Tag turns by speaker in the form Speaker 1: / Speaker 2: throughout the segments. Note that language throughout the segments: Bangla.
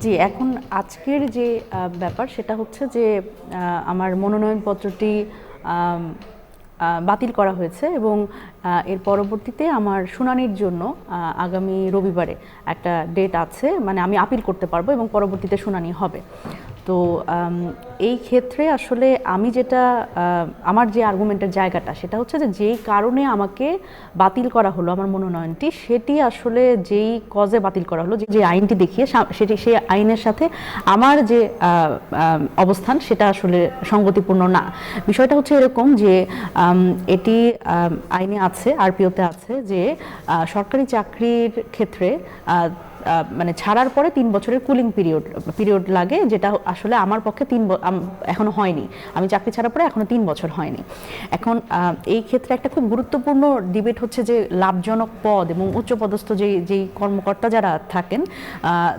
Speaker 1: জি, এখন আজকের যে ব্যাপার সেটা হচ্ছে যে আমার মনোনয়নপত্রটি আম বাতিল করা হয়েছে এবং এর পরবর্তীতে আমার শুনানির জন্য আগামী রবিবারে একটা ডেট আছে, মানে আমি আপিল করতে পারবো এবং পরবর্তীতে শুনানি হবে। তো এই ক্ষেত্রে আসলে আমি যেটা আমার যে আর্গুমেন্টের জায়গাটা সেটা হচ্ছে যে যেই কারণে আমাকে বাতিল করা হলো আমার মনোনয়নটি, সেটি আসলে যেই কজে বাতিল করা হলো, যে আইনটি দেখিয়ে সেটি সেই আইনের সাথে আমার যে অবস্থান সেটা আসলে সঙ্গতিপূর্ণ না। বিষয়টা হচ্ছে এরকম যে এটি আইনে আছে, আরপিওতে আছে যে সরকারি চাকরির ক্ষেত্রে মানে ছাড়ার পরে 3 বছরের কুলিং পিরিয়ড লাগে, যেটা আসলে আমার পক্ষে এখনো হয়নি। আমি চাকরি ছাড়ার পরে এখনো 3 বছর হয়নি। এখন এই ক্ষেত্রে একটা খুব গুরুত্বপূর্ণ ডিবেট হচ্ছে যে লাভজনক পদ এবং উচ্চপদস্থ যেই কর্মকর্তা যারা থাকেন,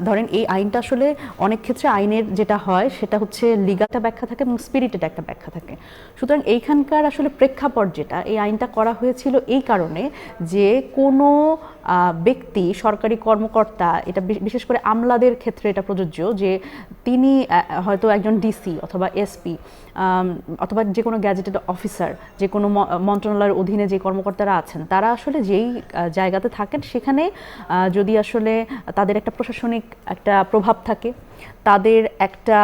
Speaker 1: ধরেন এই আইনটা আসলে অনেক ক্ষেত্রে আইনের যেটা হয় সেটা হচ্ছে লিগালটা ব্যাখ্যা থাকে এবং স্পিরিটেড একটা ব্যাখ্যা থাকে। সুতরাং এইখানকার আসলে প্রেক্ষাপট যেটা, এই আইনটা করা হয়েছিল এই কারণে যে কোনো ব্যক্তি, সরকারি কর্মকর্তা, এটা বিশেষ করে আমলাদের ক্ষেত্রে এটা প্রযোজ্য, যে তিনি হয়তো একজন ডিসি অথবা এসপি অথবা যে কোনো গ্যাজেটেড অফিসার, যে কোনো মন্ত্রণালয়ের অধীনে যে কর্মকর্তারা আছেন, তারা আসলে যেই জায়গাতে থাকেন সেখানে যদি আসলে তাদের একটা প্রশাসনিক একটা প্রভাব থাকে, তাদের একটা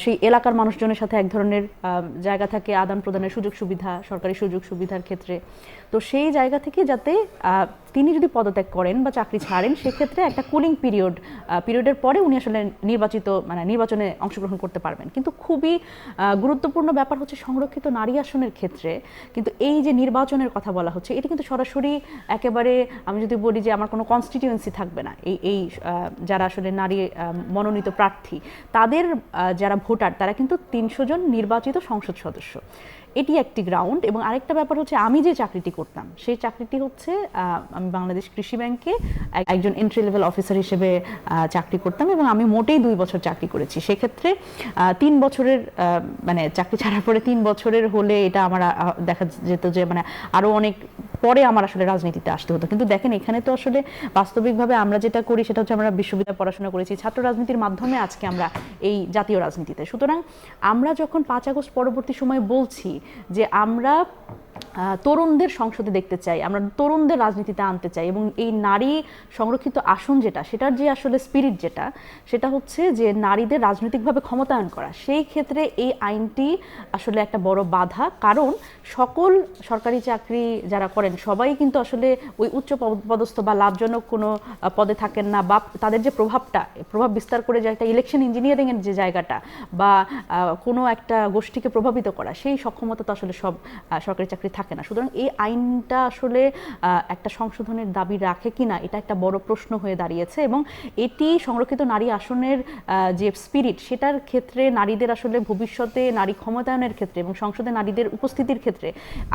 Speaker 1: সেই এলাকার মানুষজনের সাথে এক ধরনের জায়গা থাকে আদান প্রদানের সুযোগ সুবিধা, সরকারি সুযোগ সুবিধার ক্ষেত্রে, তো সেই জায়গা থেকে যাতে তিনি যদি পদত্যাগ করেন বা চাকরি ছাড়েন, সেক্ষেত্রে একটা কুলিং পিরিয়ডের পরে উনি আসলে নির্বাচনে অংশগ্রহণ করতে পারবেন। কিন্তু খুবই গুরুত্বপূর্ণ ব্যাপার হচ্ছে সংরক্ষিত নারী আসনের ক্ষেত্রে কিন্তু এই যে নির্বাচনের কথা বলা হচ্ছে, এটি কিন্তু সরাসরি একেবারে, আমি যদি বলি যে আমার কোনো কনস্টিটিউয়েন্সি থাকবে না, এই যারা আসলে নারী মনোনীত প্রার্থী, তাদের যারা ভোটার তারা কিন্তু 300 জন নির্বাচিত সংসদ সদস্য। এটি একটি গ্রাউন্ড। এবং আরেকটা ব্যাপার হচ্ছে আমি যে চাকরিটি করতাম সেই চাকরিটি হচ্ছে আমি বাংলাদেশ কৃষি ব্যাংকে একজন এন্ট্রি লেভেল অফিসার হিসেবে চাকরি করতাম এবং আমি মোটেই 2 বছর চাকরি করেছি। সেক্ষেত্রে 3 বছরের মানে চাকরি ছাড়ার পরে 3 বছরের হলে এটা আমার দেখা যেত যে মানে আরও অনেক পরে আমার আসলে রাজনীতিতে আসতে হতো। কিন্তু দেখেন এখানে তো আসলে বাস্তবিকভাবে আমরা যেটা করি সেটা হচ্ছে আমরা বিশ্ববিদ্যালয়ে পড়াশোনা করেছি, ছাত্র রাজনীতির মাধ্যমে আজকে আমরা এই জাতীয় রাজনীতিতে। সুতরাং আমরা যখন 5 আগস্ট পরবর্তী সময় বলছি যে আমরা তরুণদের সংসদে দেখতে চাই, আমরা তরুণদের রাজনীতিতে আনতে চাই, এবং এই নারী সংরক্ষিত আসন যেটা, সেটার যে আসলে স্পিরিট যেটা, সেটা হচ্ছে যে নারীদের রাজনৈতিকভাবে ক্ষমতায়ন করা, সেই ক্ষেত্রে এই আইনটি আসলে একটা বড় বাধা। কারণ সকল সরকারি চাকরি যারা করেন সবাই কিন্তু আসলে ওই উচ্চ পদস্থ বা লাভজনক কোনো পদে থাকেন না, বা তাদের যে প্রভাব বিস্তার করে যে একটা ইলেকশন ইঞ্জিনিয়ারিংয়ের যে জায়গাটা বা কোনো একটা গোষ্ঠীকে প্রভাবিত করা, সেই সক্ষমতা তো আসলে সব সরকারি চাকরি থাকে না। সুতরাং এই আইনটা আসলে একটা সংশোধনের দাবি রাখে কিনা, এটা একটা বড় প্রশ্ন হয়ে দাঁড়িয়েছে। এবং এটি সংরক্ষিত নারী আসনের যে স্পিরিট, সেটার ক্ষেত্রে নারীদের আসলে ভবিষ্যতে নারী ক্ষমতায়নের ক্ষেত্রে এবং সংসদে নারীদের উপস্থিতির ক্ষেত্রে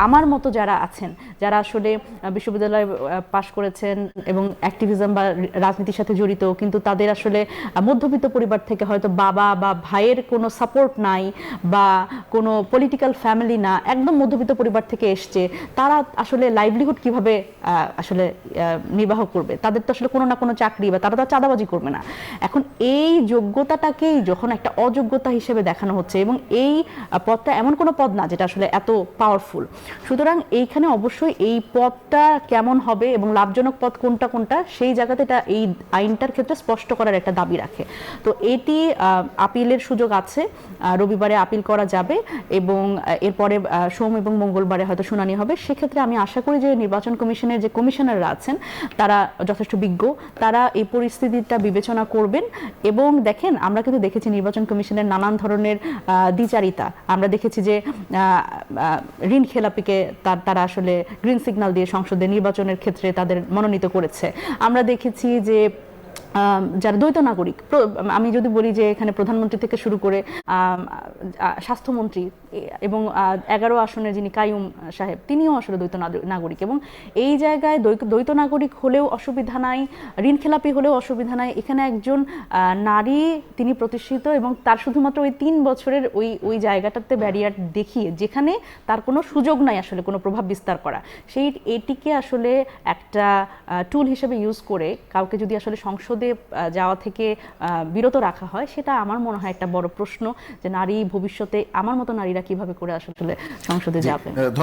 Speaker 1: আমার মতো যারা আছেন, যারা আসলে বিশ্ববিদ্যালয়ে পাশ করেছেন এবং অ্যাক্টিভিজম বা রাজনীতির সাথে জড়িত, কিন্তু তাদের আসলে মধ্যবিত্ত পরিবার থেকে হয়তো বাবা বা ভাইয়ের কোনো সাপোর্ট নাই বা কোনো পলিটিক্যাল ফ্যামিলি না, একদম মধ্যবিত্ত পরিবার থেকে এসছে, তারা আসলে লাইভলিহুড কিভাবে আসলে নির্বাহ করবে? তাদের তো আসলে কোনো না কোনো চাকরি, বা তারা তো চাঁদাবাজি করবে না। এখন এই যোগ্যতাটাকেই যখন একটা অযোগ্যতা হিসেবে দেখানো হচ্ছে, এবং এই পদটা এমন কোনো পদ না যেটা আসলে এত পাওয়ারফুল, সুতরাং এইখানে অবশ্যই এই পদটা কেমন হবে এবং লাভজনক পদ কোনটা কোনটা, সেই জায়গাতে এটা এই আইনটার ক্ষেত্রে স্পষ্ট করার একটা দাবি রাখে। তো এটি আপিলের সুযোগ আছে, রবিবারে আপিল করা যাবে এবং এরপরে সোম এবং মঙ্গলবারে হয়তো শুনানি হবে। সেক্ষেত্রে আমি আশা করি যে নির্বাচন কমিশনের যে কমিশনাররা আছেন তারা যথেষ্ট বিজ্ঞ, তারা এই পরিস্থিতিটা বিবেচনা করবেন। এবং দেখেন, আমরা কিন্তু দেখেছি নির্বাচন কমিশনের নানান ধরনের দ্বিচারিতা। আমরা দেখেছি যে ঋণ খেলাপিকে তারা আসলে গ্রিন সিগন্যাল দিয়ে সংসদে নির্বাচনের ক্ষেত্রে তাদের মনোনীত করেছে। আমরা দেখেছি যে যারা দ্বৈত নাগরিক, আমি যদি বলি যে এখানে প্রধানমন্ত্রী থেকে শুরু করে স্বাস্থ্যমন্ত্রী এবং 11 আসনের যিনি কাইয়ুম সাহেব, তিনিও আসলে দ্বৈত নাগরিক। এবং এই জায়গায় দ্বৈত নাগরিক হলেও অসুবিধা নাই, ঋণ খেলাপি হলেও অসুবিধা নাই। এখানে একজন নারী, তিনি প্রতিষ্ঠিত, এবং তার শুধুমাত্র ওই 3 বছরের ওই জায়গাটাতে ব্যারিয়ার দেখিয়ে, যেখানে তার কোনো সুযোগ নাই আসলে কোনো প্রভাব বিস্তার করা, এটিকে আসলে একটা টুল হিসেবে ইউজ করে কাউকে যদি আসলে সংসদে সংসদে যাওয়া থেকে বিরত রাখা হয়, সেটা আমার মনে হয় একটা বড় প্রশ্ন, যে নারী ভবিষ্যতে আমার মতো নারীরা কিভাবে করে আসলে সংসদে যাবে।